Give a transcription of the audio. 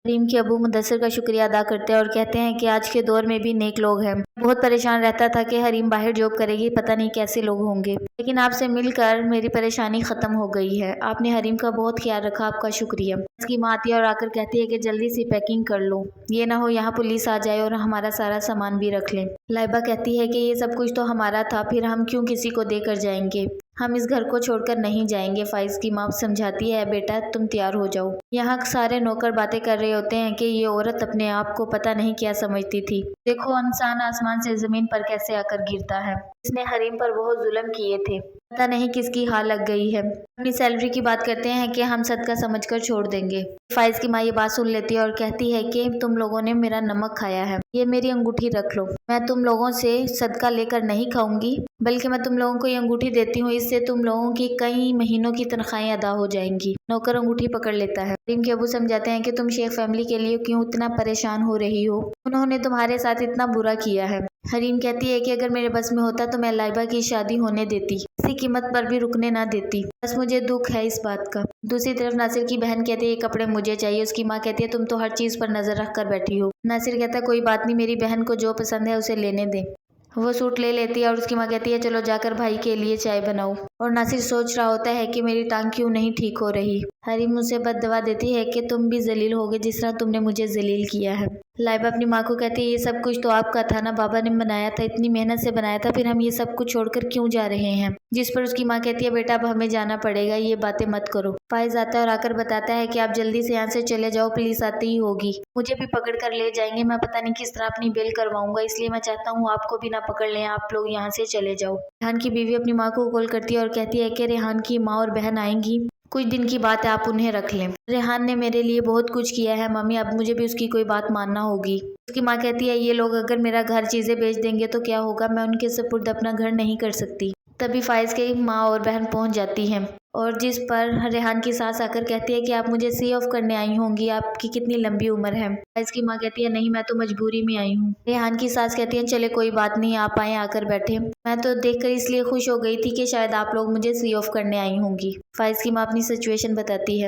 हरीम के अबू मुदस्सिर का शुक्रिया अदा करते हैं और कहते हैं कि आज के दौर में भी नेक लोग हैं। बहुत परेशान रहता था कि हरीम बाहर जॉब करेगी, पता नहीं कैसे लोग होंगे, लेकिन आपसे मिलकर मेरी परेशानी खत्म हो गई है। आपने हरीम का बहुत ख्याल रखा, आपका शुक्रिया। उसकी माँ आती है और आकर कहती है कि जल्दी से पैकिंग कर लो, ये ना हो यहाँ पुलिस आ जाए और हमारा सारा सामान भी रख लें। लाइबा कहती है कि ये सब कुछ तो हमारा था, फिर हम क्यों किसी को देकर जाएंगे, हम इस घर को छोड़कर नहीं जाएंगे। फाइज की माँ समझाती है, बेटा तुम तैयार हो जाओ। यहाँ सारे नौकर बातें कर रहे होते हैं कि ये औरत अपने आप को पता नहीं क्या समझती थी। देखो इंसान आसमान से जमीन पर कैसे आकर गिरता है। इसने हरीम पर बहुत जुल्म किए थे, पता नहीं किसकी हाल लग गई है। अपनी सैलरी की बात करते हैं कि हम सदका समझकर छोड़ देंगे। फाइज की माँ ये बात सुन लेती है और कहती है कि तुम लोगों ने मेरा नमक खाया है, ये मेरी अंगूठी रख लो। मैं तुम लोगों से सदका लेकर नहीं खाऊंगी, बल्कि मैं तुम लोगों को ये अंगूठी देती हूँ, इससे तुम लोगों की कई महीनों की तनख्वाहें अदा हो जाएंगी। नौकर अंगूठी पकड़ लेता है। हरीम के अबू समझाते हैं कि तुम शेख फैमिली के लिए क्यों इतना परेशान हो रही हो, उन्होंने तुम्हारे साथ इतना बुरा किया है। हरीम कहती है कि अगर मेरे बस में होता तो मैं लाइबा की शादी होने देती, किसी कीमत पर भी रुकने ना देती, बस मुझे दुख है इस बात का। दूसरी तरफ नासिर की बहन कहती है ये कपड़े मुझे चाहिए। उसकी माँ कहती है तुम तो हर चीज पर नजर रख कर बैठी हो। नासिर कहता है कोई बात नहीं, मेरी बहन को जो पसंद है उसे लेने दे। वो सूट ले लेती है और उसकी माँ कहती है चलो जाकर भाई के लिए चाय बनाओ। और नासिर सोच रहा होता है कि मेरी टांग क्यों नहीं ठीक हो रही। हरीम उसे बददुआ देती है कि तुम भी जलील होगे जिस तरह तुमने मुझे जलील किया है। लाइबा अपनी माँ को कहती है ये सब कुछ तो आपका था ना, बाबा ने बनाया था, इतनी मेहनत से बनाया था, फिर हम ये सब कुछ छोड़कर क्यों जा रहे हैं। जिस पर उसकी माँ कहती है बेटा अब हमें जाना पड़ेगा, ये बातें मत करो। फाइज आता है और आकर बताता है कि आप जल्दी से यहाँ से चले जाओ, पुलिस आती ही होगी, मुझे भी पकड़ कर ले जाएंगे, मैं पता नहीं किस तरह अपनी बेल करवाऊंगा, इसलिए मैं चाहता हूँ आपको भी ना पकड़ लें, आप लोग यहाँ से चले जाओ। रेहान की बीवी अपनी माँ को कॉल करती है और कहती है कि रेहान की माँ और बहन आएंगी, कुछ दिन की बात है, आप उन्हें रख लें। रेहान ने मेरे लिए बहुत कुछ किया है मम्मी, अब मुझे भी उसकी कोई बात मानना होगी। उसकी माँ कहती है ये लोग अगर मेरा घर चीजें बेच देंगे तो क्या होगा, मैं उनके सुपुर्द अपना घर नहीं कर सकती। तभी फाइज की माँ और बहन पहुंच जाती हैं और जिस पर रेहान की सास आकर कहती है कि आप मुझे सी ऑफ करने आई होंगी, आपकी कितनी लंबी उम्र है। फाइज की माँ कहती है नहीं, मैं तो मजबूरी में आई हूँ। रेहान की सास कहती है चले कोई बात नहीं, आप आए आकर बैठे, मैं तो देखकर इसलिए खुश हो गई थी कि शायद आप लोग मुझे सी ऑफ करने आई होंगी। फाइज की माँ अपनी सिचुएशन बताती है।